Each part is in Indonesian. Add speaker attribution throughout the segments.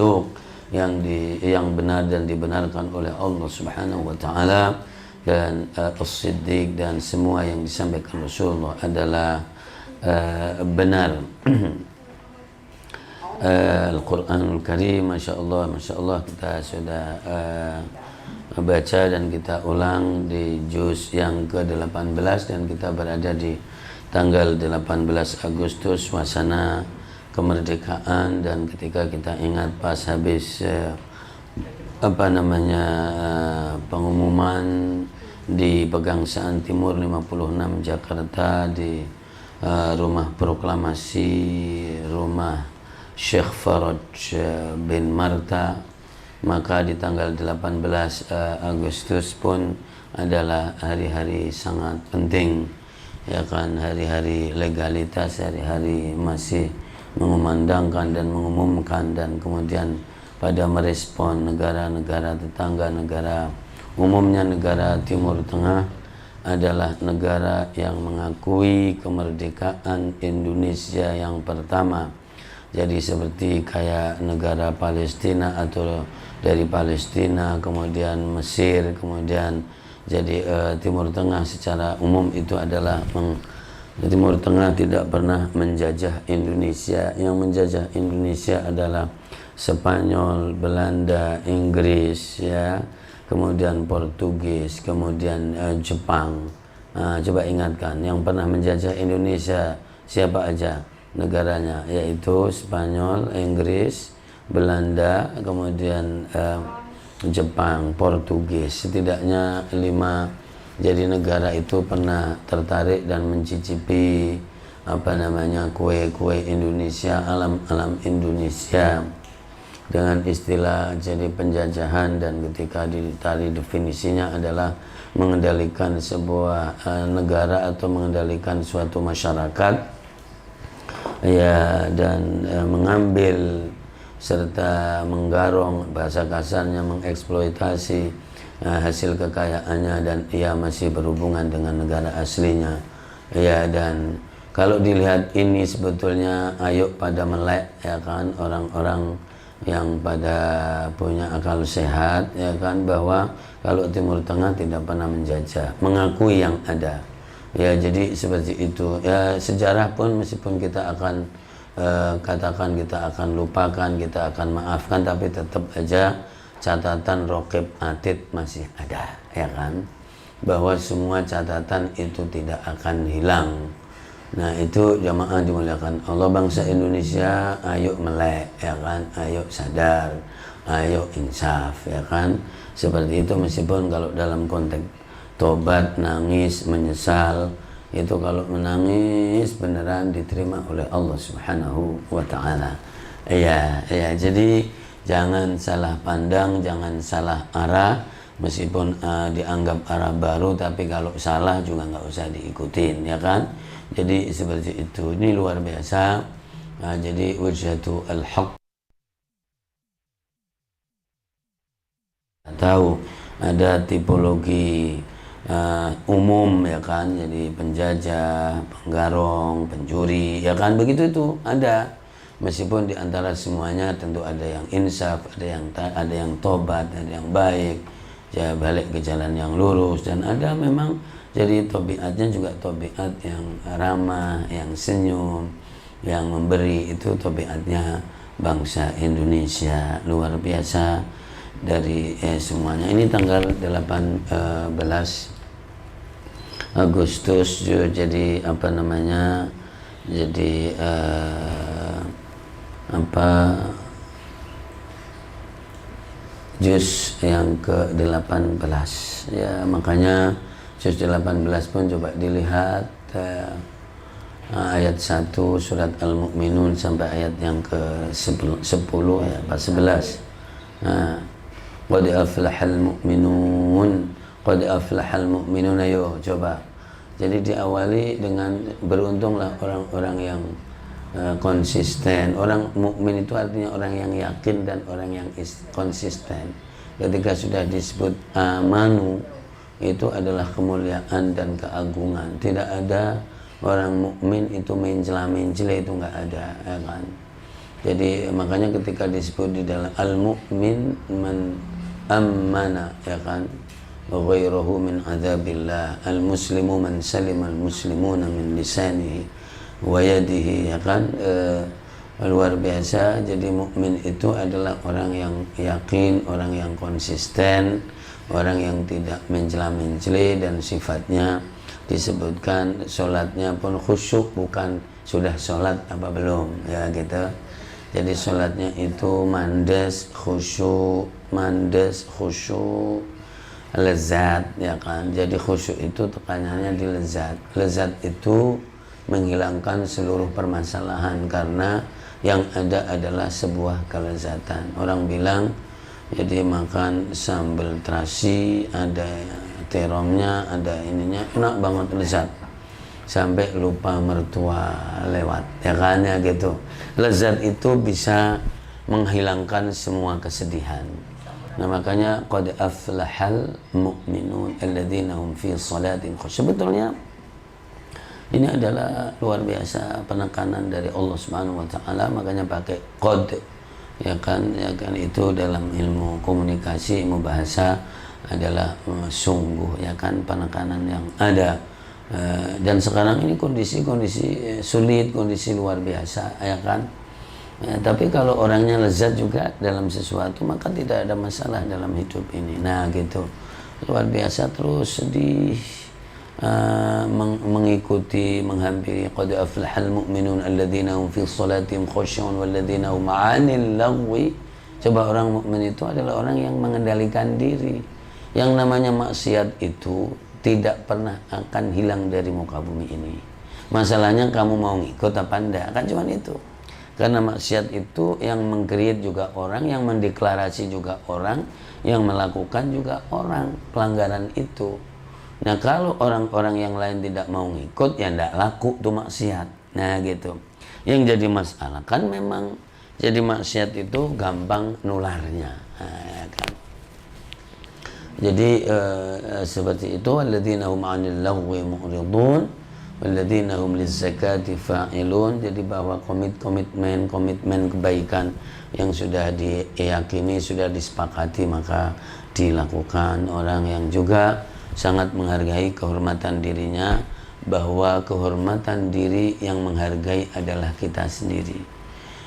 Speaker 1: masduq, yang benar dan dibenarkan oleh Allah Subhanahu wa taala, dan as-siddiq, dan semua yang disampaikan Rasulullah adalah benar. Al-Quranul Karim, Masya Allah kita sudah baca dan kita ulang di juz yang ke-18, dan kita berada di tanggal 18 Agustus, suasana kemerdekaan. Dan ketika kita ingat pas habis pengumuman di Pegangsaan Timur 56 Jakarta, di rumah proklamasi, rumah Syekh Faraj bin Marta, maka di tanggal 18 Agustus pun adalah hari-hari sangat penting, ya kan, hari-hari legalitas, hari-hari masih mengumandangkan dan mengumumkan, dan kemudian pada merespon negara-negara tetangga, negara umumnya negara Timur Tengah adalah negara yang mengakui kemerdekaan Indonesia yang pertama. Jadi seperti kayak negara Palestina atau dari Palestina, kemudian Mesir, kemudian jadi Timur Tengah secara umum itu adalah Timur Tengah tidak pernah menjajah Indonesia. Yang menjajah Indonesia adalah Spanyol, Belanda, Inggris, ya, kemudian Portugis, kemudian Jepang. Coba ingatkan, yang pernah menjajah Indonesia siapa aja negaranya, yaitu Spanyol, Inggris, Belanda, kemudian Jepang, Portugis. Setidaknya 5 jadi negara itu pernah tertarik dan mencicipi kue-kue Indonesia, alam-alam Indonesia dengan istilah jadi penjajahan. Dan ketika ditarik definisinya adalah mengendalikan sebuah negara atau mengendalikan suatu masyarakat, ya, dan mengambil serta menggarong, bahasa kasarnya mengeksploitasi hasil kekayaannya, dan ia masih berhubungan dengan negara aslinya, ya. Dan kalau dilihat ini sebetulnya ayo pada melek, ya kan, orang-orang yang pada punya akal sehat, ya kan, bahwa kalau Timur Tengah tidak pernah menjajah, mengakui yang ada, ya. Jadi seperti itu, ya. Sejarah pun meskipun kita akan katakan kita akan lupakan, kita akan maafkan, tapi tetap aja catatan Rokib Atid masih ada, ya kan, bahwa semua catatan itu tidak akan hilang. Nah, itu jamaah dimuliakan Allah, bangsa Indonesia, ayo melek, ya kan, ayo sadar, ayo insaf, ya kan, seperti itu. Meskipun kalau dalam konteks tobat, nangis, menyesal, itu kalau menangis beneran diterima oleh Allah Subhanahu wa ta'ala, ya. Jadi jangan salah pandang, jangan salah arah. Meskipun dianggap arah baru, tapi kalau salah juga nggak usah diikutin, ya kan. Jadi seperti itu, ini luar biasa. Jadi wajhatu al-haq, tahu ada tipologi umum, ya kan, jadi penjajah, penggarong, pencuri, ya kan, begitu itu ada. Meskipun di antara semuanya tentu ada yang insaf, ada yang tobat, ada yang baik, ya, balik ke jalan yang lurus, dan ada memang jadi tabiatnya juga tabiat yang ramah, yang senyum, yang memberi. Itu tabiatnya bangsa Indonesia, luar biasa dari semuanya. Ini tanggal 18 Agustus, jadi jadi juz yang ke-18, ya. Makanya juz 18 pun coba dilihat ayat 1 surat Al-Mu'minun sampai ayat yang ke-10, ya, 11. Qad aflahal mu'minun, qad aflahal mu'minun, ayo coba. Jadi diawali dengan beruntunglah orang-orang yang konsisten. Orang mukmin itu artinya orang yang yakin dan orang yang konsisten. Ketika sudah disebut amanu, itu adalah kemuliaan dan keagungan. Tidak ada orang mukmin itu mencela-mencela, itu nggak ada, ya kan. Jadi makanya ketika disebut di dalam al-mu'min man ammana, ya kan, ghairahu min adzabillah, al-muslimu man salima al-muslimuna min lisanihi wa yadihi, ya kan. Luar biasa. Jadi mukmin itu adalah orang yang yakin, orang yang konsisten, orang yang tidak mencela-mencela, dan sifatnya disebutkan sholatnya pun khusyuk, bukan sudah sholat apa belum, ya gitu. Jadi sholatnya itu mandes khusyuk, lezat, ya kan. Jadi khusyuk itu tekanannya di lezat. Lezat itu menghilangkan seluruh permasalahan, karena yang ada adalah sebuah kelezatan. Orang bilang jadi makan sambal terasi, ada teromnya, ada ininya, enak banget, lezat, sampai lupa mertua lewat, ya kan, ya gitu. Lezat itu bisa menghilangkan semua kesedihan. Nah makanya qad aflahal mu'minun alladzina hum fi salatin khusyuk. Sebetulnya ini adalah luar biasa penekanan dari Allah Subhanahu wa taala, makanya pakai qad, ya kan, itu dalam ilmu komunikasi, ilmu bahasa adalah sungguh, ya kan, penekanan yang ada. Dan sekarang ini kondisi sulit, kondisi luar biasa, ya kan. Tapi kalau orangnya lezat juga dalam sesuatu, maka tidak ada masalah dalam hidup ini. Nah gitu, luar biasa, terus mengikuti, menghampiri qad aflahal mu'minun alladzina hum fi shalatihim khushu'un walladzina hum 'anil lagwi. Coba, orang mukmin itu adalah orang yang mengendalikan diri. Yang namanya maksiat itu tidak pernah akan hilang dari muka bumi ini. Masalahnya kamu mau ngikut apa enggak, kan cuman itu. Karena maksiat itu yang meng-create juga orang, yang mendeklarasi juga orang, yang melakukan juga orang pelanggaran itu. Nah kalau orang-orang yang lain tidak mau ngikut, ya enggak laku tuh maksiat. Nah gitu. Yang jadi masalah kan memang jadi maksiat itu gampang nularnya, nah, ya kan. Jadi seperti itu, alladzina hum 'anil lagwi mu'ridun walladzina hum lizzakati fa'ilun. Jadi bahwa komitmen kebaikan yang sudah diyakini, sudah disepakati, maka dilakukan. Orang yang juga sangat menghargai kehormatan dirinya, bahwa kehormatan diri yang menghargai adalah kita sendiri.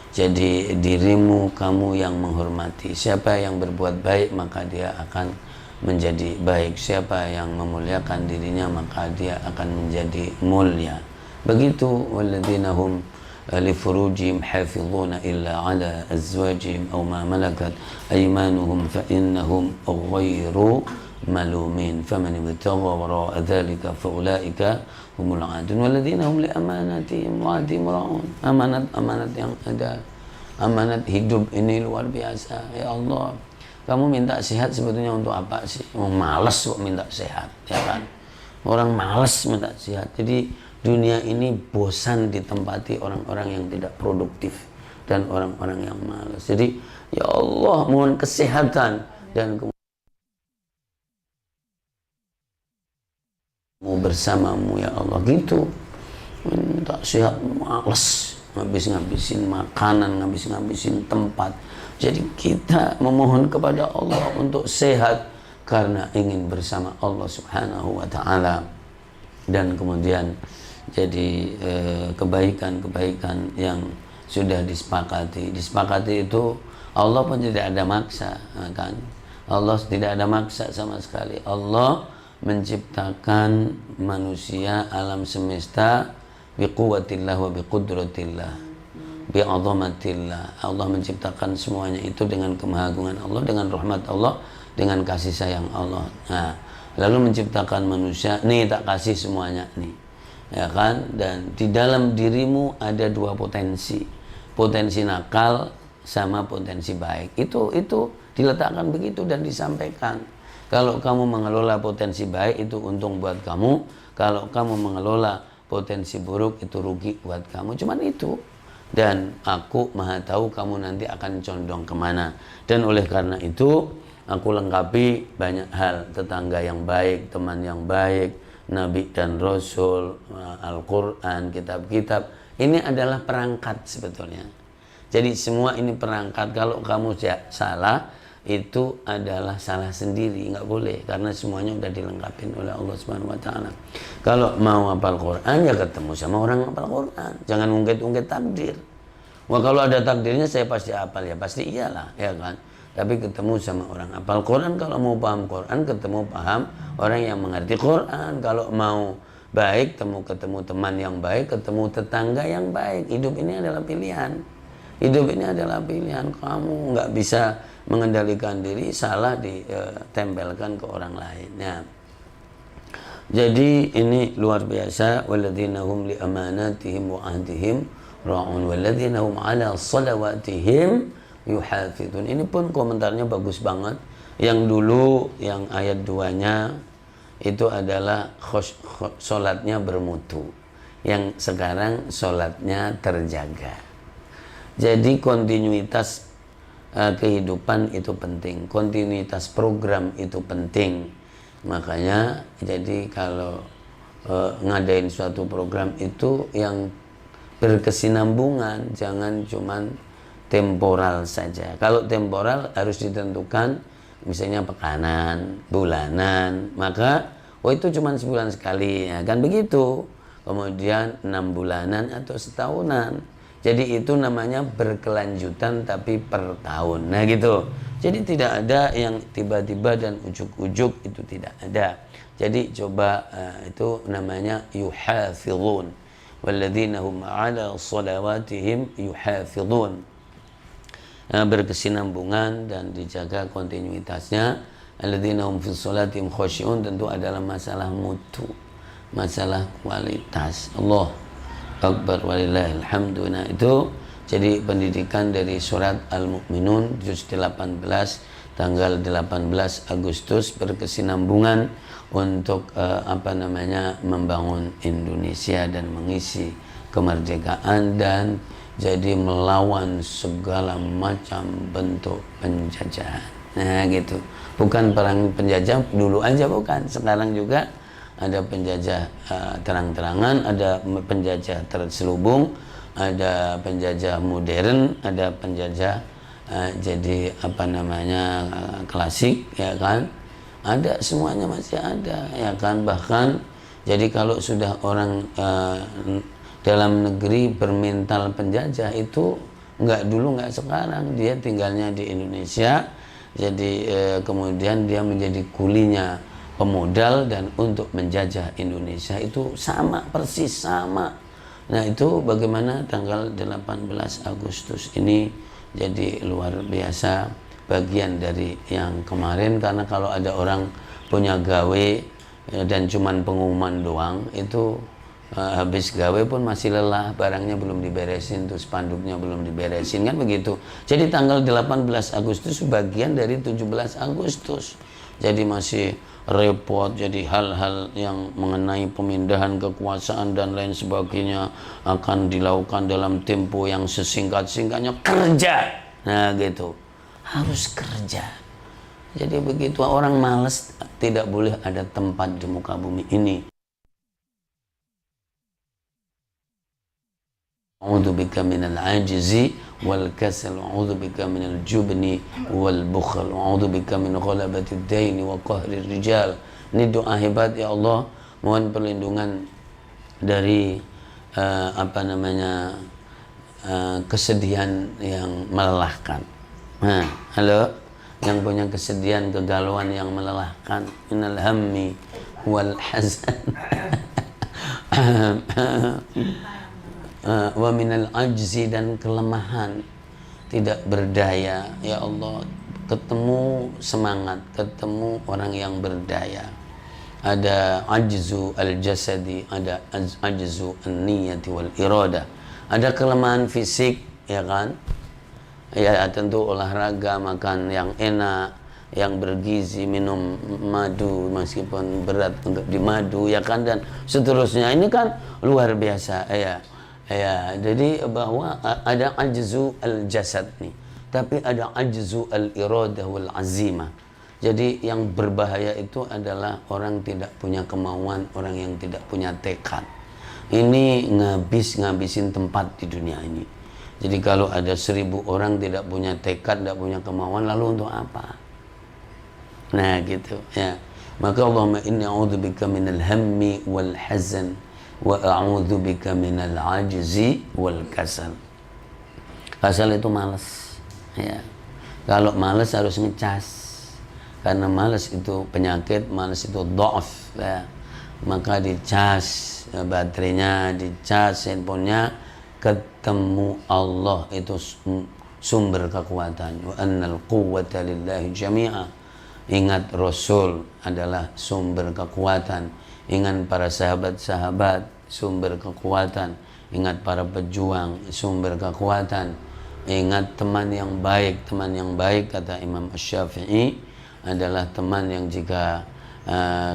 Speaker 1: Jadi dirimu, kamu yang menghormati. Siapa yang berbuat baik, maka dia akan menjadi baik. Siapa yang memuliakan dirinya, maka dia akan menjadi mulia. Begitu, walladzina hum li furujihim hafizuna illa ala azwajihim aw ma malakat aymanuhum fa innahum ghairu malumin faman ibtagha wara'a dzalika fa ulaika humul 'adun walladzina hum li amanatihim wa 'ahdihim ra'un. Amanat yang ada, amanat hidup ini luar biasa. Ya Allah, kamu minta sehat sebetulnya untuk apa sih? Malas kok minta sehat, ya kan? Orang malas minta sehat. Jadi dunia ini bosan ditempati orang-orang yang tidak produktif dan orang-orang yang malas. Jadi ya Allah, mohon kesehatan dan mau bersamamu ya Allah, gitu. Minta sehat, malas, ngabis-ngabisin makanan, ngabis-ngabisin tempat. Jadi kita memohon kepada Allah untuk sehat karena ingin bersama Allah Subhanahu wa taala. Dan kemudian jadi kebaikan-kebaikan yang sudah disepakati itu Allah pun tidak ada maksa, kan? Allah tidak ada maksa sama sekali. Allah menciptakan manusia, alam semesta biquwwatillah wa biqudratillah, bi'azamatillah. Allah menciptakan semuanya itu dengan kemahagungan Allah, dengan rahmat Allah, dengan kasih sayang Allah. Nah, lalu menciptakan manusia, nih tak kasih semuanya nih, ya kan. Dan di dalam dirimu ada dua potensi nakal sama potensi baik. Itu diletakkan begitu dan disampaikan. Kalau kamu mengelola potensi baik, itu untung buat kamu. Kalau kamu mengelola potensi buruk, itu rugi buat kamu. Cuman itu. Dan aku maha tahu kamu nanti akan condong kemana. Dan oleh karena itu, aku lengkapi banyak hal. Tetangga yang baik, teman yang baik, Nabi dan Rasul, Al-Quran, kitab-kitab. Ini adalah perangkat sebetulnya. Jadi semua ini perangkat. Kalau kamu salah, itu adalah salah sendiri, nggak boleh, karena semuanya udah dilengkapin oleh Allah Subhanahu Wa Taala. Kalau mau hafal Quran ya ketemu sama orang hafal Quran, jangan ungkit-ungkit takdir. Wah kalau ada takdirnya saya pasti hafal, ya pasti iyalah, ya kan. Tapi ketemu sama orang hafal Quran, kalau mau paham Quran ketemu paham orang yang mengerti Quran. Kalau mau baik ketemu teman yang baik, ketemu tetangga yang baik. Hidup ini adalah pilihan. Hidup ini adalah pilihan. Kamu nggak bisa mengendalikan diri, salah ditempelkan ke orang lain. Ya. Jadi ini luar biasa. Walladzina hum li amanatihim wa ahdihim ra'un walladzina hum ala salawatihim yuhafidun. Ini pun komentarnya bagus banget. Yang dulu yang ayat 2-nya itu adalah sholatnya bermutu. Yang sekarang sholatnya terjaga. Jadi kontinuitas kehidupan itu penting, kontinuitas program itu penting. Makanya jadi kalau ngadain suatu program itu yang berkesinambungan, jangan cuman temporal saja. Kalau temporal harus ditentukan, misalnya pekanan, bulanan, maka itu cuma sebulan sekali, ya kan begitu. Kemudian 6 bulanan atau setahunan. Jadi itu namanya berkelanjutan tapi per tahun. Nah gitu. Jadi tidak ada yang tiba-tiba dan ujuk-ujuk, itu tidak ada. Jadi coba itu namanya yuhafizun. Walladzina hum 'ala shalawatihim yuhafizun. Berkesinambungan dan dijaga kontinuitasnya. Alladzina hum fi shalatihim khashi'un, tentu adalah masalah mutu, masalah kualitas. Allah Akbar walillahil hamdu. Nah itu jadi pendidikan dari surat Al-Mu'minun juz 18 tanggal 18 Agustus, berkesinambungan untuk membangun Indonesia dan mengisi kemerdekaan dan jadi melawan segala macam bentuk penjajahan. Nah gitu. Bukan perang penjajah dulu aja, bukan, sekarang juga ada penjajah terang-terangan, ada penjajah terselubung, ada penjajah modern, ada penjajah jadi klasik, ya kan, ada, semuanya masih ada, ya kan. Bahkan jadi kalau sudah orang dalam negeri bermental penjajah itu nggak sekarang, dia tinggalnya di Indonesia, jadi kemudian dia menjadi kulinya pemodal dan untuk menjajah Indonesia, itu sama, persis sama. Nah itu bagaimana tanggal 18 Agustus ini jadi luar biasa, bagian dari yang kemarin. Karena kalau ada orang punya gawe dan cuman pengumuman doang, itu habis gawe pun masih lelah, barangnya belum diberesin, tuh spanduknya belum diberesin, kan begitu. Jadi tanggal 18 Agustus bagian dari 17 Agustus, jadi masih repot. Jadi hal-hal yang mengenai pemindahan kekuasaan dan lain sebagainya akan dilakukan dalam tempo yang sesingkat-singkatnya. Kerja, nah gitu, harus kerja. Jadi begitu, orang malas tidak boleh ada tempat di muka bumi ini. A'udzubika minal ajzi wal kasal, a'udzubika minal jubni wal bukhl, a'udzubika min ghalabatid daini wa qahrir rijal. Ini doa hebat, ya Allah, mohon perlindungan dari kesedihan yang melelahkan. Nah, halo, yang punya kesedihan, kegalauan yang melelahkan, minal hammi wal hazan wa minal ajzi, dan kelemahan, tidak berdaya, ya Allah. Ketemu semangat, ketemu orang yang berdaya. Ada ajzu al-jasadi, ada ajzu an-niyati wal irada. Ada kelemahan fisik, ya kan? Ya tentu olahraga, makan yang enak, yang bergizi, minum madu meskipun berat untuk dimadu, ya kan, dan seterusnya. Ini kan luar biasa, ya. Ya, jadi bahwa ada ajzu al-jasad nih, tapi ada ajzu al-iradah wal azimah. Jadi yang berbahaya itu adalah orang tidak punya kemauan, orang yang tidak punya tekad. Ini ngabisin tempat di dunia ini. Jadi kalau ada 1000 orang tidak punya tekad, tidak punya kemauan, lalu untuk apa? Nah gitu ya. Maka Allahumma inni a'udzubika minal hammi wal hazan wa a'udzubika minal ajzi wal kasal. Kasal itu malas ya. Kalau malas harus ngecas, karena malas itu penyakit, malas itu dhaf ya. Maka dicas baterainya, dicas handphonenya, ketemu Allah itu sumber kekuatan. Wa annal quwwata lillahi jami'a. Ingat Rasul adalah sumber kekuatan. Ingat para sahabat-sahabat, sumber kekuatan. Ingat para pejuang, sumber kekuatan. Ingat teman yang baik. Teman yang baik, kata Imam Asy-Syafi'i, adalah teman yang jika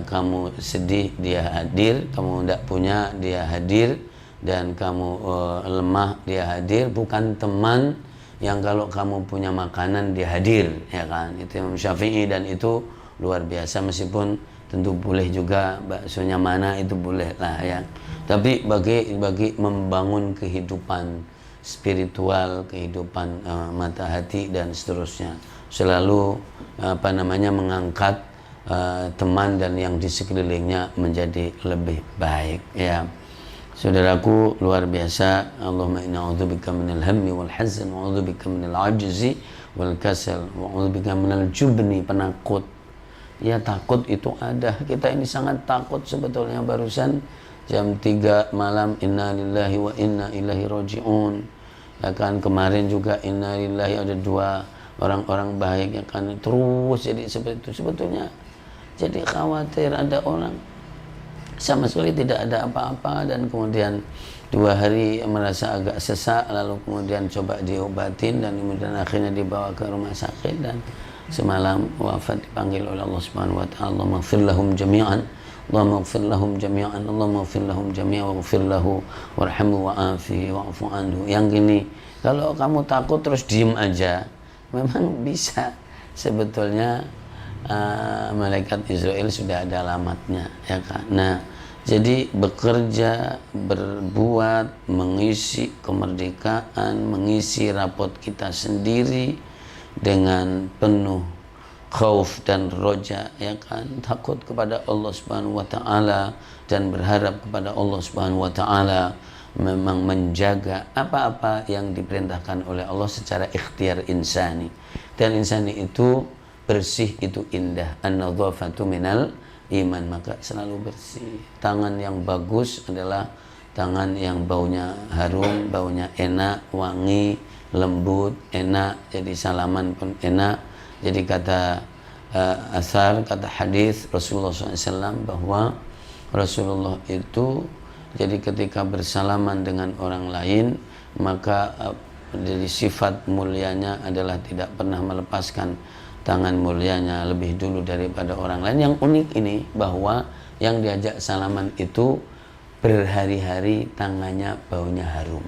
Speaker 1: kamu sedih dia hadir, kamu tidak punya dia hadir, dan kamu lemah dia hadir. Bukan teman yang kalau kamu punya makanan dia hadir, ya kan? Itu Imam Syafi'i, dan itu luar biasa. Meskipun tentu boleh juga baksonya mana, itu boleh lah ya. Tapi bagi membangun kehidupan spiritual, kehidupan mata hati dan seterusnya, selalu mengangkat teman dan yang di sekelilingnya menjadi lebih baik ya. Saudaraku, luar biasa. Allahumma inna a'udzubika minal hammi wal hazan wa a'udzubika minal ajzi wal kasal wa a'udzubika minal jubni, penakut. Ya, takut itu ada. Kita ini sangat takut sebetulnya. Barusan jam 3 malam inna lillahi wa inna ilaihi raji'un. Ya kan, kemarin juga inna lillahi, ada 2 orang-orang baik ya kan. Terus jadi seperti itu sebetulnya. Jadi khawatir ada orang sama sekali tidak ada apa-apa, dan kemudian 2 hari merasa agak sesak, lalu kemudian coba diobatin, dan kemudian akhirnya dibawa ke rumah sakit, dan semalam wafat, dipanggil oleh Allah Subhanahu wa taala. Allahumma ighfir lahum jami'an, Allahumma ighfir lahum jami'an, Allahumma ighfir lahum jami'an waghfir lahu warhamhu wa'afihi wa'fu anhu. Yang gini, kalau kamu takut terus diem aja, memang bisa sebetulnya. Malaikat Israel sudah ada alamatnya ya kan. Nah, jadi bekerja, berbuat, mengisi kemerdekaan, mengisi rapot kita sendiri dengan penuh khauf dan roja ya kan, takut kepada Allah Subhanahu wa taala dan berharap kepada Allah Subhanahu wa taala, memang menjaga apa-apa yang diperintahkan oleh Allah secara ikhtiar insani. Dan insani itu bersih, itu indah. An-nadhafatu minal iman, maka selalu bersih. Tangan yang bagus adalah tangan yang baunya harum, baunya enak, wangi, lembut, enak. Jadi salaman pun enak. Jadi kata asar, kata hadis Rasulullah SAW bahwa Rasulullah itu jadi ketika bersalaman dengan orang lain, maka dari sifat mulianya adalah tidak pernah melepaskan tangan mulianya lebih dulu daripada orang lain. Yang unik ini bahwa yang diajak salaman itu berhari-hari tangannya baunya harum.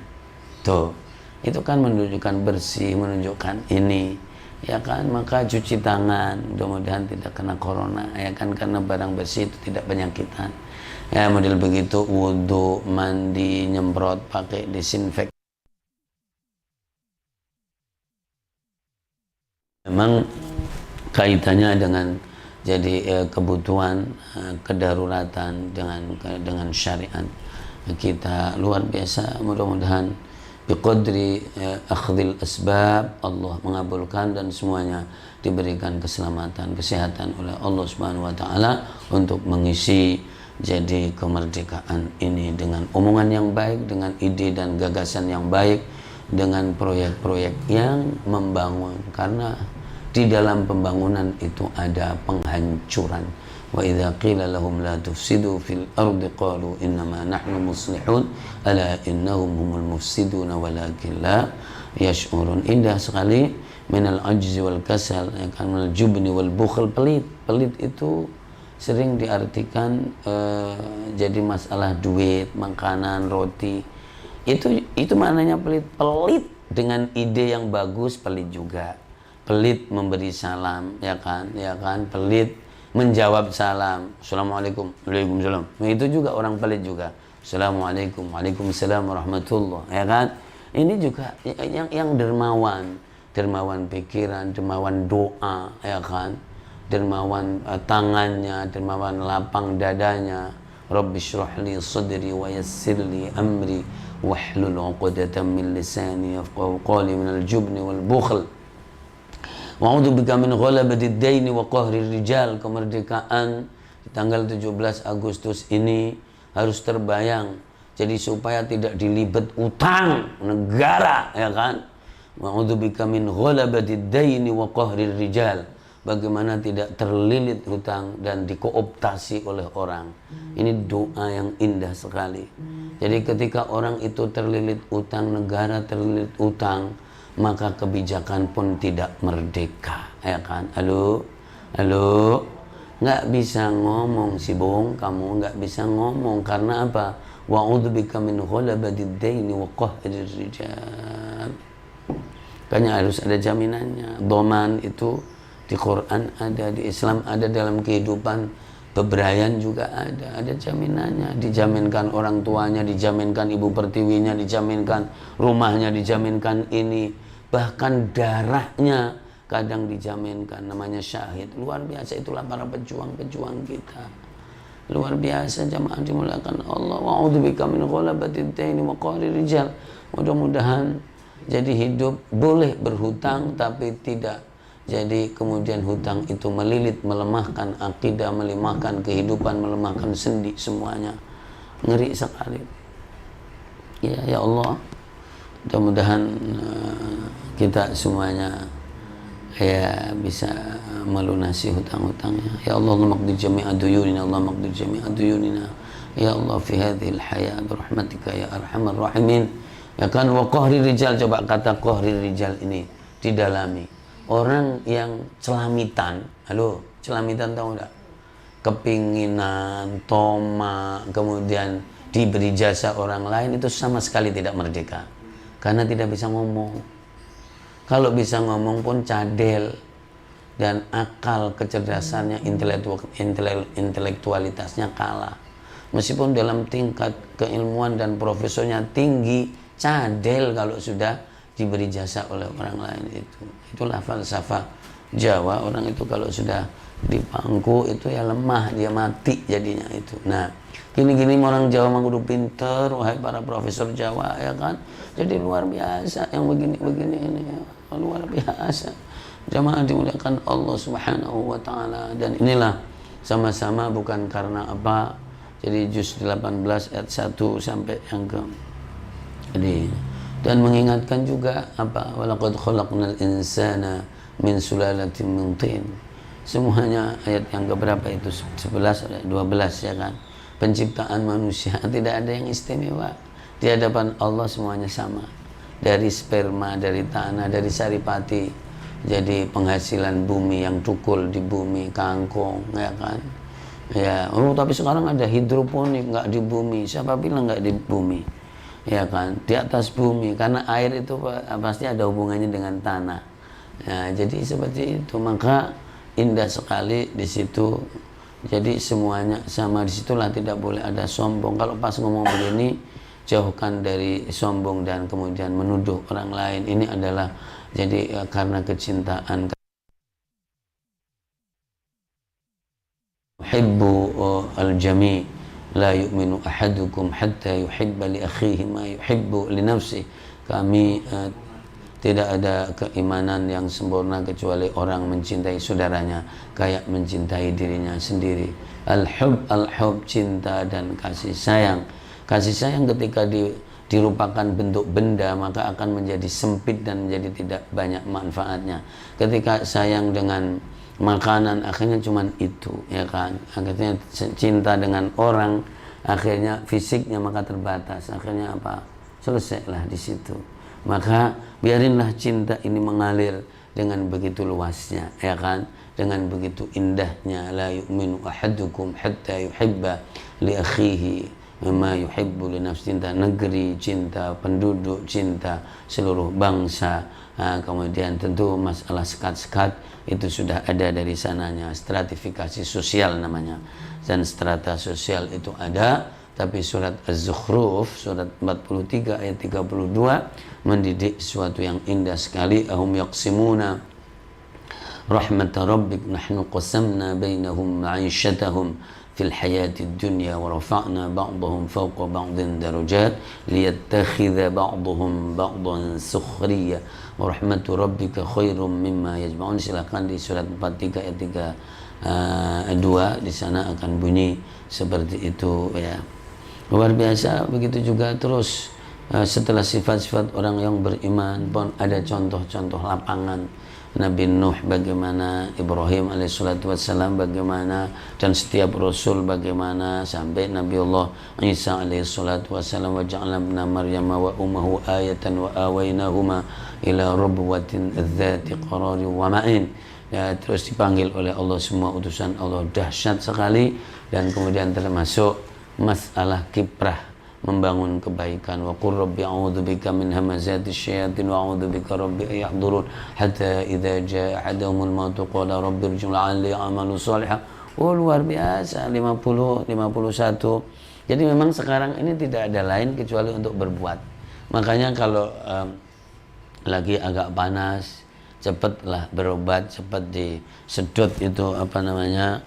Speaker 1: Tuh, itu kan menunjukkan bersih, menunjukkan ini ya kan. Maka cuci tangan, mudah-mudahan tidak kena corona ya kan, karena barang bersih itu tidak penyakitan ya. Model begitu, wudhu, mandi, nyemprot pakai disinfektan. Memang kaitannya dengan jadi kebutuhan, kedaruratan dengan syariat kita luar biasa. Mudah-mudahan biqadri akhdhil asbab Allah mengabulkan, dan semuanya diberikan keselamatan, kesehatan oleh Allah Subhanahu wa taala untuk mengisi jadi kemerdekaan ini dengan omongan yang baik, dengan ide dan gagasan yang baik, dengan proyek-proyek yang membangun. Karena di dalam pembangunan itu ada penghancuran. Wa idza qila lahum la tufsidu fil ardi qalu innama nahnu muslihun ala innahum humul mufsiduna walakin la yash'urun. Indah sekali. Minal ajzi wal kasal, ya kan, minal jubni wal bukhl. Pelit itu sering diartikan jadi masalah duit, makanan, roti. Itu maknanya pelit. Pelit dengan ide yang bagus, pelit juga. Pelit memberi salam, ya kan, pelit menjawab salam, assalamualaikum, waalaikumsalam. Itu juga orang pelit juga, assalamualaikum, waalaikumsalam warahmatullah, ya kan. Ini juga yang dermawan, dermawan pikiran, dermawan doa, ya kan, dermawan tangannya, dermawan lapang dadanya. Rabbi shrah li sadri wa yassir li amri wahlul 'uqdatam min lisani yafqahu qawli minal jubni wal bukhl. Wa'udzu bika min ghalabatid daini wa qahrir rijal. Kemerdekaan tanggal 17 Agustus ini harus terbayang. Jadi supaya tidak dilibet utang negara, ya kan? Wa'udzubika min ghalabatid daini wa qahrir rijal. Bagaimana tidak terlilit hutang dan dikooptasi oleh orang. Ini doa yang indah sekali. Jadi ketika orang itu terlilit utang, negara terlilit utang, maka kebijakan pun tidak merdeka, ya kan? Halo, halo, nggak bisa ngomong si Bung, kamu nggak bisa ngomong karena apa? Wa'udzubika min ghalabatid daini wa qahrir rijal. Kayaknya harus ada jaminannya. Doman itu di Quran ada, di Islam ada, dalam kehidupan bebrayan juga ada jaminannya. Dijaminkan orang tuanya, dijaminkan ibu pertiwinya, dijaminkan rumahnya, dijaminkan ini, bahkan darahnya kadang dijaminkan, namanya syahid. Luar biasa, itulah para pejuang-pejuang kita. Luar biasa jamaah dimuliakan Allah. Wa'udzubika min ghalabatid daini wa qahrir rijal. Mudah-mudahan jadi hidup boleh berhutang tapi tidak jadi kemudian hutang itu melilit, melemahkan akidah, melemahkan kehidupan, melemahkan sendi semuanya. Ngeri sekali. Ya Allah, mudah-mudahan kita semuanya ya bisa melunasi hutang-hutangnya. Ya Allah, maqdi jami'a duyunina, Allah maqdi jami'a duyunina. Ya Allah, fi hadhil hayat birahmatika ya arhamar rahimin. Ya kan, wa qahrir rijal, coba kata qahrir rijal ini didalami. Orang yang celamitan, halo, celamitan tahu enggak? Kepinginan, toma, kemudian diberi jasa orang lain, itu sama sekali tidak merdeka. Karena tidak bisa ngomong. Kalau bisa ngomong pun cadel. Dan akal kecerdasannya, intelektualitasnya kalah. Meskipun dalam tingkat keilmuan dan profesornya tinggi, cadel kalau sudah diberi jasa oleh orang lain itu. Itulah falsafah Jawa. Orang itu kalau sudah dipangku itu ya lemah, dia mati jadinya itu. Nah, gini-gini orang Jawa mah kudu pinter, wahai para profesor Jawa, ya kan? Jadi luar biasa yang begini-begini ini, ya. Luar biasa. Jamaah dimuliakan Allah Subhanahu wa taala. Dan inilah sama-sama bukan karena apa. Jadi juz 18 ayat 1 sampai yang ke. Jadi dan mengingatkan juga apa, walaqad khalaqnal insana min sulalatin min tin. Semuanya ayat yang keberapa itu, 11 ayat 12, ya kan. Penciptaan manusia tidak ada yang istimewa di hadapan Allah, semuanya sama. Dari sperma, dari tanah, dari saripati, jadi penghasilan bumi yang tukul di bumi, kangkung, ya kan. Ya, tapi sekarang ada hidroponik, nggak di bumi. Siapa bilang nggak di bumi? Ya kan, di atas bumi, karena air itu pasti ada hubungannya dengan tanah. Ya, jadi seperti itu. Maka indah sekali di situ. Jadi semuanya sama, disitulah tidak boleh ada sombong. Kalau pas ngomong begini, jauhkan dari sombong dan kemudian menuduh orang lain. Ini adalah jadi karena kecintaan. Hibbu al-jami' la yu'minu ahadukum hatta yuhibba li akhihi ma yuhibbu li nafsihi. Kami tidak ada keimanan yang sempurna kecuali orang mencintai saudaranya kayak mencintai dirinya sendiri. Al-hub, cinta dan kasih sayang. Kasih sayang ketika dirupakan bentuk benda, maka akan menjadi sempit dan menjadi tidak banyak manfaatnya. Ketika sayang dengan makanan, akhirnya cuman itu, ya kan. Akhirnya cinta dengan orang, akhirnya fisiknya maka terbatas. Akhirnya apa? Selesailah di situ. Maka biarinlah cinta ini mengalir dengan begitu luasnya, ya kan. Dengan begitu indahnya. La yu'minu ahadukum hatta yuhibba li akhihi ma yuhibbu li nafsihi. Cinta negeri, cinta penduduk, cinta seluruh bangsa. Kemudian tentu masalah sekat-sekat itu sudah ada dari sananya, stratifikasi sosial namanya, dan strata sosial itu ada, tapi surat Az-Zukhruf surat 43 ayat 32 mendidik sesuatu yang indah sekali. Ahum yaqsimuna rahmat rabbik nahnu qasamna bainahum ma'isyatahum fil hayatid dunya wa rafa'na ba'dahum fawqa ba'din darajat liyattakhidha ba'dahum ba'dan sukhriya wa rahmatu rabbika khairum mimma yajma'un. Silakan di surat 43 ayat 2 di sana akan bunyi seperti itu ya. Luar biasa. Begitu juga terus setelah sifat-sifat orang yang beriman pun ada contoh-contoh lapangan. Nabi Nuh bagaimana, Ibrahim alaihissalatu wassalam bagaimana, dan setiap rasul bagaimana, sampai Nabi Allah Isa alaihissalatu wassalam wa ja'alna ibna Maryam wa ummuhu ayatan wa awaynahuma ila rabwatin dzati qararin wa ma'in. Ya, terus dipanggil oleh Allah semua utusan Allah, dahsyat sekali. Dan kemudian termasuk masalah kiprah, membangun kebaikan. Wa qur rabbi a'udzubika min hamazati syayatin wa a'udzubika rabbi yahdurun hatta idza jaa ahadahumul maut qala rabbi irji'un la'alli a'malu shalihan. Oh, luar biasa. 50 51. Jadi memang sekarang ini tidak ada lain kecuali untuk berbuat. Makanya kalau lagi agak panas, cepatlah berobat, cepat disedot itu apa namanya,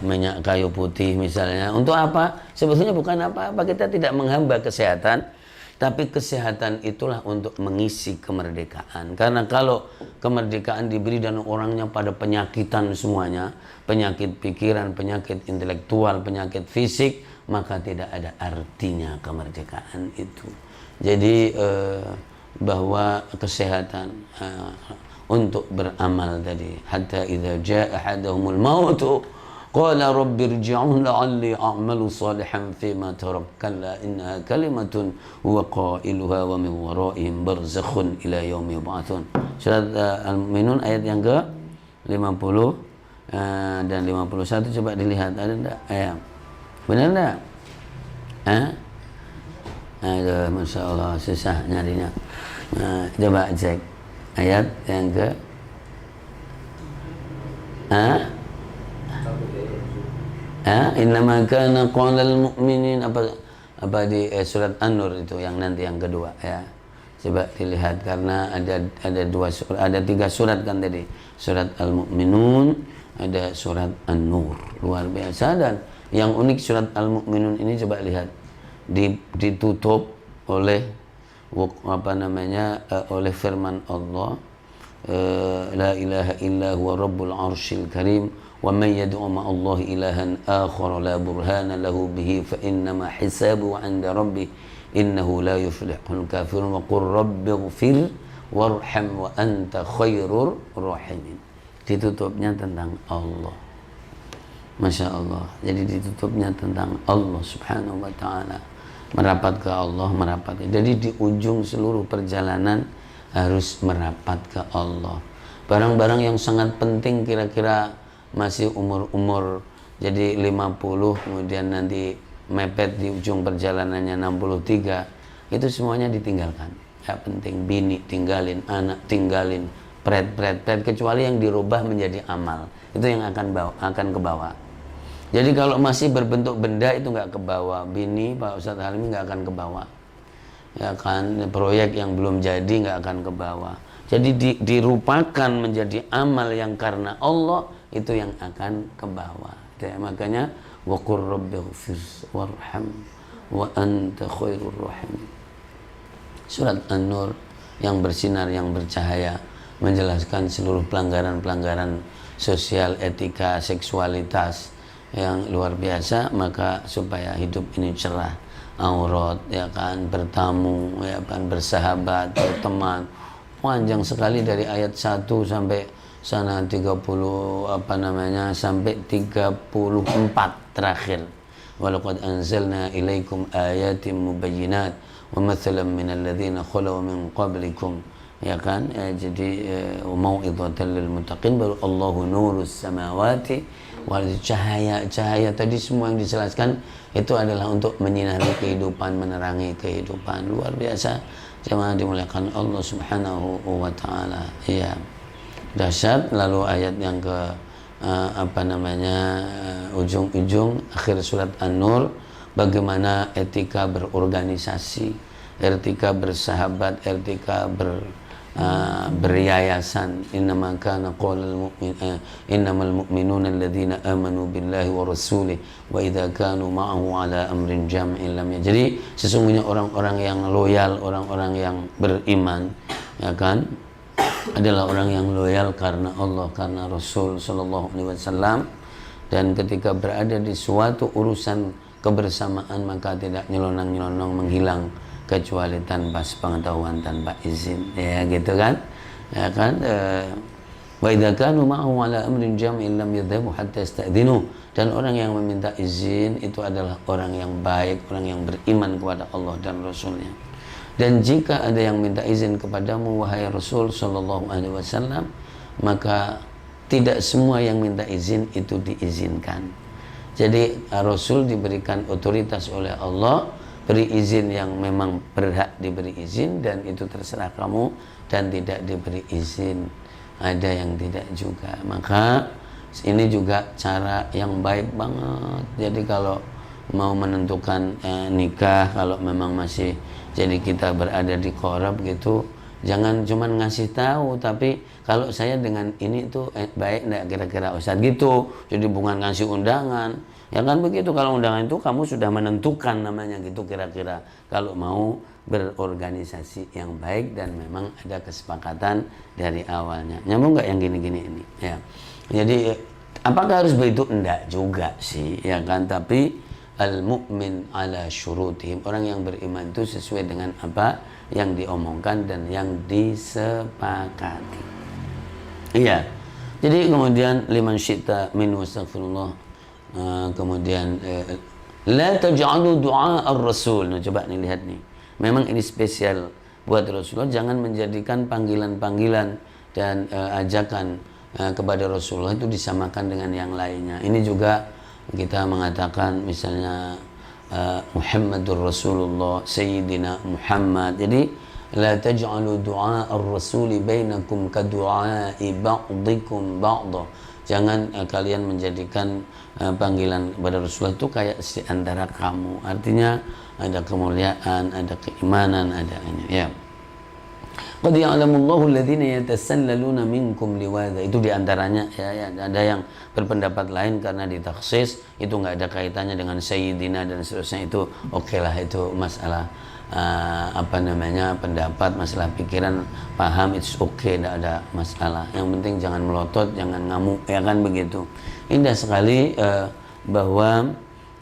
Speaker 1: minyak kayu putih misalnya. Untuk apa? Sebetulnya bukan apa-apa, kita tidak menghamba kesehatan, tapi kesehatan itulah untuk mengisi kemerdekaan. Karena kalau kemerdekaan diberi dan orangnya pada penyakitan semuanya, penyakit pikiran, penyakit intelektual, penyakit fisik, maka tidak ada artinya kemerdekaan itu. Jadi bahwa kesehatan untuk beramal tadi, hatta idza jaa ahadahumul maut qala rabbi irji'un la'alli a'malu salihan fima tarak kalla innaha kalimatun huwa qailuha wa min wara'ihim barzakhun ila yaumi yub'atsun. Surat Al-Mu'minun ayat yang ke 50 dan 51. Coba dilihat, ada enggak? Benar enggak? Aduh, Masya Allah, susah nyarinya. Coba cek ayat yang ke innama kana qaulal mu'minin, apa di surat An-Nur itu yang nanti yang kedua ya. Coba dilihat, karena ada dua surat, ada 3 surat kan tadi. Surat Al-Mu'minun, ada surat An-Nur. Luar biasa. Dan yang unik surat Al-Mu'minun ini, coba lihat, ditutup oleh apa namanya, oleh firman Allah, la ilaha illa huwa rabbul arsyil karim wa man yad'u ma'allahi ilahan akhar la burhana lahu bihi fa innama hisabuhu 'inda rabbih innahu la yuflihul kafirun wa qur rabbighfir warham wa anta khairur rahimin. Ditutupnya tentang Allah. Masya Allah. Jadi ditutupnya tentang Allah subhanahu wa ta'ala. Merapat ke Allah, merapat. Jadi di ujung seluruh perjalanan harus merapat ke Allah. Barang-barang yang sangat penting kira-kira masih umur-umur jadi 50, kemudian nanti mepet di ujung perjalanannya 63, itu semuanya ditinggalkan. Gak penting, bini tinggalin, anak tinggalin, pret, kecuali yang dirubah menjadi amal. Itu yang akan ke bawah. Jadi kalau masih berbentuk benda itu nggak ke bawah. Bini Pak Ustadz Halimi nggak akan ke bawah. Ya kan, proyek yang belum jadi nggak akan ke bawah. Jadi dirupakan menjadi amal yang karena Allah, itu yang akan ke bawah. Ya, makanya wa qur rabbighfir warham wa anta khairur rahim. Surat An-Nur yang bersinar, yang bercahaya, menjelaskan seluruh pelanggaran-pelanggaran sosial, etika, seksualitas yang luar biasa. Maka supaya hidup ini cerah, aurat ya kan, bertamu ya kan, bersahabat, berteman, panjang sekali dari ayat 1 sampai sana 30 apa namanya, sampai 34 terakhir. Walaqad anzalna ilaikum ayatin mubayyinat wa mathalan minal ladzina khalu min qablikum, ya kan, jadi mau'izatan lil muttaqin. Baru Allahu nurus samawati wal cahaya tadi semua yang dijelaskan itu adalah untuk menyinari kehidupan, menerangi kehidupan. Luar biasa jemaah dimuliakan Allah subhanahu wa ta'ala. Ya, dahsyat. Lalu ayat yang ke apa namanya, ujung-ujung akhir surat An-Nur, bagaimana etika berorganisasi, etika bersahabat, etika beryayasan. Innamal mu'minuna alladzina amanu billahi wa rasulih wa idza kanu ma'ahu ala amrin jam'in lam ya. Jadi sesungguhnya orang-orang yang loyal, orang-orang yang beriman, ya kan, adalah orang yang loyal karena Allah, karena Rasul sallallahu alaihi wasallam, dan ketika berada di suatu urusan kebersamaan maka tidak nyelonong-nyelonong menghilang kecuali tanpa sepengetahuan, tanpa izin, ya gitu kan, ya kan. Wa idza kanu ma'ahu ala amrin jam'in lam yadhhabu hatta yasta'dhinu. Dan orang yang meminta izin itu adalah orang yang baik, orang yang beriman kepada Allah dan Rasulnya. Dan jika ada yang minta izin kepadamu wahai Rasul sallallahu alaihi wasallam, maka tidak semua yang minta izin itu diizinkan. Jadi Rasul diberikan otoritas oleh Allah, beri izin yang memang berhak diberi izin, dan itu terserah kamu, dan tidak diberi izin ada yang tidak juga. Maka ini juga cara yang baik banget. Jadi kalau mau menentukan nikah, kalau memang masih jadi kita berada di korab gitu, jangan cuman ngasih tahu, tapi kalau saya dengan ini tuh baik enggak kira-kira Ustadz gitu. Jadi bukan ngasih undangan. Ya kan begitu, kalau undangan itu kamu sudah menentukan namanya gitu kira-kira. Kalau mau berorganisasi yang baik dan memang ada kesepakatan dari awalnya. Nyambung nggak yang gini-gini ini? Ya. Jadi apakah harus begitu? Enggak juga sih, ya kan. Tapi al-mu'min ala syurutihim, orang yang beriman itu sesuai dengan apa yang diomongkan dan yang disepakati. Iya. Jadi kemudian liman syi'ta min wastaghfirullah. Kemudian la taj'alu du'a ar-rasul. Nah, coba nih lihat nih. Memang ini spesial buat Rasulullah, jangan menjadikan panggilan-panggilan dan ajakan kepada Rasulullah itu disamakan dengan yang lainnya. Ini juga kita mengatakan misalnya Muhammadur Rasulullah, Sayyidina Muhammad. Jadi la taj'alu du'a ar-rasuli bainakum ka du'a'i ba'dikum ba'dha. Jangan kalian menjadikan panggilan kepada Rasulullah itu kayak di antara kamu. Artinya ada kemuliaan, ada keimanan, ada ini, ya. Qad ya'lamullahu alladhina yatasallaluna minkum liwadha. Itu diantaranya, ya, ada yang berpendapat lain karena ditaksis itu nggak ada kaitannya dengan Sayyidina dan seterusnya. Itu oke lah, itu masalah pendapat, masalah pikiran, paham, it's okay, tidak ada masalah. Yang penting jangan melotot, jangan ngamuk, ya kan begitu. Indah sekali bahwa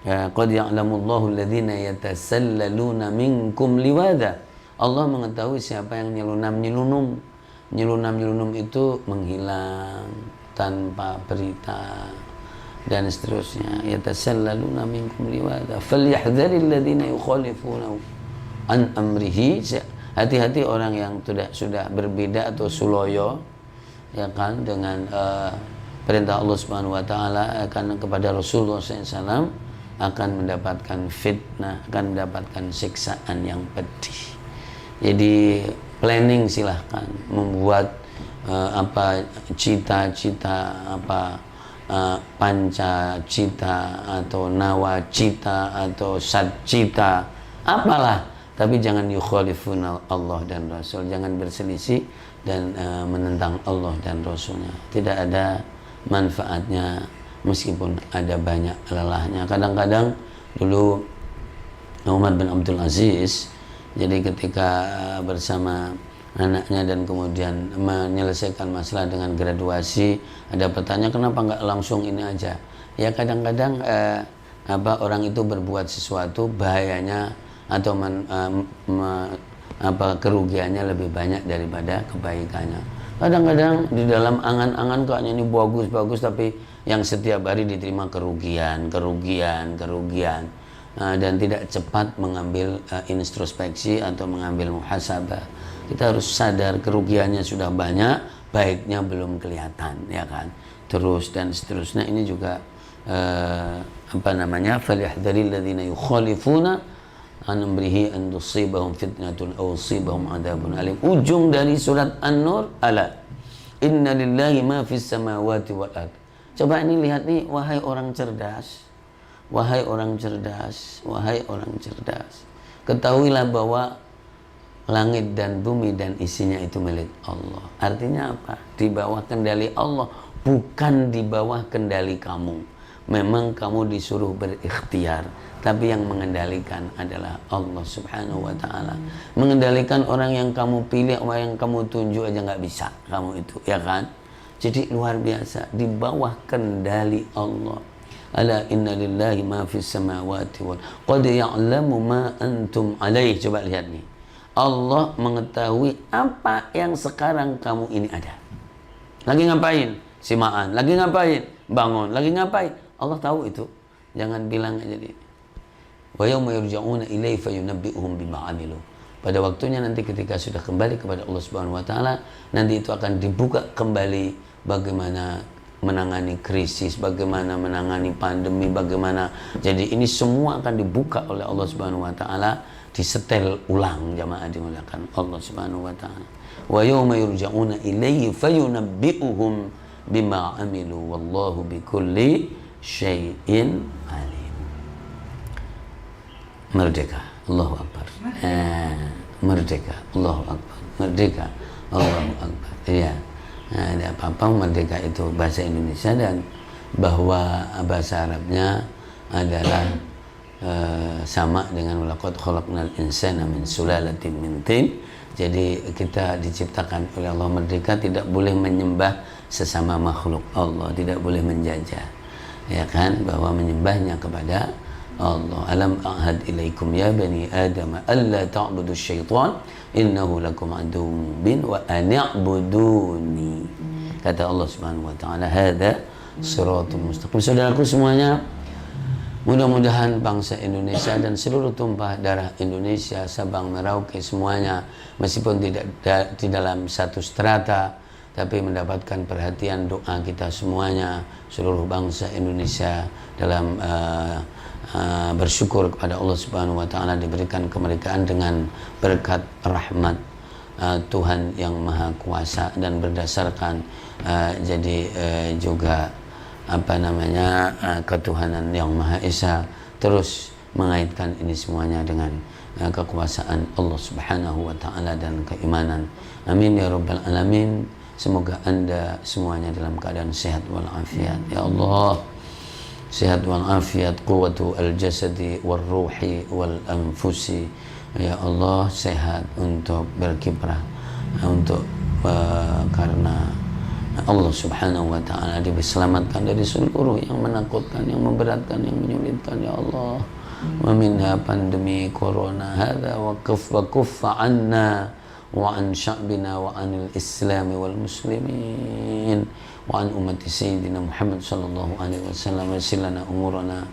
Speaker 1: qad ya'lamullahu alladhina yatasallaluna minkum liwadha. Allah mengetahui siapa yang nyelunam itu menghilang tanpa berita dan seterusnya. Yatasallaluna minkum liwadha falyahdharil ladzina yukhalifuna an amrihi. Hati-hati orang yang sudah berbeda atau suloyo, ya kan, dengan perintah Allah Subhanahu wa taala akan kepada Rasulullah SAW, akan mendapatkan fitnah, akan mendapatkan siksaan yang pedih. Jadi planning silahkan, membuat cita-cita, panca cita atau nawa cita atau sad cita, apalah, tapi jangan yukhalifuna Allah dan Rasul, jangan berselisih dan menentang Allah dan Rasulnya. Tidak ada manfaatnya meskipun ada banyak lelahnya. Kadang-kadang dulu Umar bin Abdul Aziz, jadi ketika bersama anaknya dan kemudian menyelesaikan masalah dengan graduasi, ada pertanyaan kenapa nggak langsung ini aja. Ya kadang-kadang orang itu berbuat sesuatu, bahayanya atau kerugiannya lebih banyak daripada kebaikannya. Kadang-kadang di dalam angan-angan kayaknya ini bagus-bagus, tapi yang setiap hari diterima kerugian, dan tidak cepat mengambil introspeksi atau mengambil muhasabah. Kita harus sadar kerugiannya sudah banyak, baiknya belum kelihatan, ya kan. Terus dan seterusnya. Ini juga falyahdharil ladzina yukhalifuna an amrihi an tusibahum fitnatun aw yusibahum adzabun alim. Ujung dari surat An-Nur, ala inna lillahi ma fis samawati wal ard. Coba ini lihat nih, wahai orang cerdas, Wahai orang cerdas, wahai orang cerdas, ketahuilah bahwa langit dan bumi dan isinya itu milik Allah. Artinya apa? Di bawah kendali Allah, bukan di bawah kendali kamu. Memang kamu disuruh berikhtiar, tapi yang mengendalikan adalah Allah subhanahu wa ta'ala. Mengendalikan orang yang kamu pilih, orang yang kamu tunjuk aja nggak bisa kamu itu, ya kan? Jadi luar biasa, di bawah kendali Allah. Ala inna lillahi ma fis samawati wal qad ya'lamu ma antum alaih. Coba lihat nih, Allah mengetahui apa yang sekarang kamu ini ada. Lagi ngapain? Simaan. Lagi ngapain? Bangun. Lagi ngapain? Allah tahu itu. Jangan bilang aja di. Wa yauma yurja'una ilaihi fayunabbi'uhum bima 'amilu. Pada waktunya nanti ketika sudah kembali kepada Allah Subhanahu wa taala, nanti itu akan dibuka kembali bagaimana menangani krisis, bagaimana menangani pandemi, bagaimana. Jadi ini semua akan dibuka oleh Allah Subhanahu wa taala, disetel ulang, jamaah dimuliakan Allah Subhanahu wa taala. Wa yauma yurja'una ilaihi fayunabbi'uhum bima 'amilu wallahu bikulli syai'in alim. Merdeka, Allahu akbar. Merdeka, Allahu akbar. Merdeka, Allahu akbar. Iya. Ada apa-apa merdeka itu bahasa Indonesia, dan bahwa bahasa Arabnya adalah sama dengan walaqad khalaqnal insana min sulalatin min tin. Jadi kita diciptakan oleh Allah merdeka, tidak boleh menyembah sesama makhluk Allah, tidak boleh menjajah, ya kan, bahwa menyembahnya kepada Allah. Alam a'had ilaikum ya bani adam alla ta'budu syaitan innahu lakum aduwwun mubin wa an'buduni. Kata Allah Subhanahu wa taala, hadza shiratul mustaqim. Saudaraku semuanya, mudah-mudahan bangsa Indonesia dan seluruh tumpah darah Indonesia, Sabang, Merauke, semuanya, meskipun tidak di dalam satu strata, tapi mendapatkan perhatian doa kita semuanya, seluruh bangsa Indonesia, dalam bersyukur kepada Allah Subhanahu wa taala diberikan kemerdekaan dengan berkat rahmat Tuhan yang Maha Kuasa, dan berdasarkan juga ketuhanan yang Maha Esa, terus mengaitkan ini semuanya dengan kekuasaan Allah Subhanahu wa taala dan keimanan. Amin ya rabbal alamin. Semoga Anda semuanya dalam keadaan sehat walafiat, ya Allah. Sehat walafiat, quwwatu al-jasadi wal ruhi wal anfusi, ya Allah. Sehat untuk berkiprah, untuk karena Allah Subhanahu wa taala diselamatkan dari seluruh yang menakutkan, yang memberatkan, yang menyulitkan, ya Allah. Wa minha pandemi corona hadza wa kuffa anna wa an sya'bina wa anil islami wal muslimin wa an ummati sayyidina Muhammad sallallahu alaihi wasallam. Sillana umurana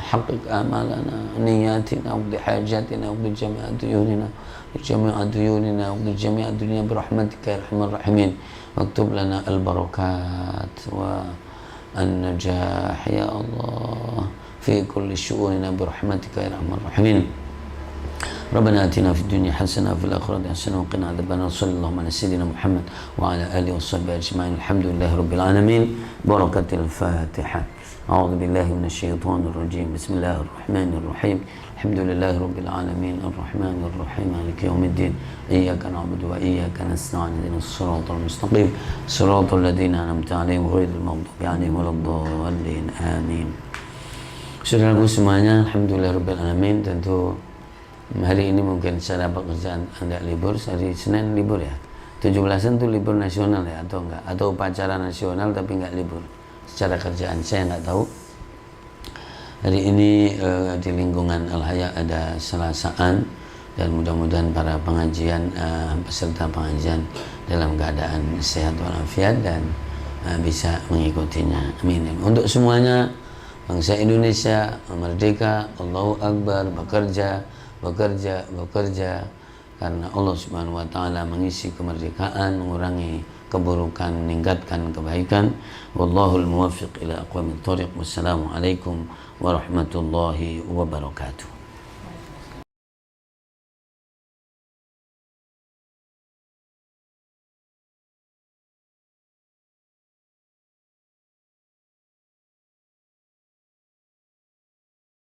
Speaker 1: haqiq amalana niyatina wa hajatina wa jami'a duyunina wa jami'a dunya birahmatika ya arhamar rahimin. Waktub lana al-barakat wa an-najah ya Allah fi kulli syu'unina birahmatika ya arhamar rahimin. Rabbana atina fid dunya hasanah wa fil akhirati hasanah wa qina adzabannar. Sallallahu ala sayyidina Muhammad wa ala alihi washabbihi ajma'in. Alhamdulillahirabbil alamin. Barakatil Fatihah. A'udzu billahi minasyaitonir rajim. Bismillahirrahmanirrahim. Alhamdulillahirabbil alamin. Arrahmanir rahim. Maliki yaumiddin. Iyyaka na'budu wa iyyaka nasta'in. Ihdinas siratal mustaqim. Siratal ladzina an'amta 'alaihim ghairil maghdubi 'alaihim waladdallin. Amin. Saudaraku semuanya, alhamdulillahirabbil alamin. Tentu hari ini mungkin secara pekerjaan Anda libur, hari Senin libur ya. 17-an itu libur nasional ya, atau enggak? Atau upacara nasional tapi enggak libur. Secara kerjaan saya enggak tahu. Hari ini di lingkungan Al-Haya ada selasaan, dan mudah-mudahan para pengajian, peserta pengajian dalam keadaan sehat walafiat dan bisa mengikutinya. Amin. Untuk semuanya, bangsa Indonesia merdeka, Allahu Akbar, bekerja karena Allah Subhanahu wa taala, mengisi kemerdekaan, mengurangi keburukan, meningkatkan kebaikan. Wallahul muwaffiq ila aqwamit thoriq. Wassalamualaikum warahmatullahi wabarakatuh.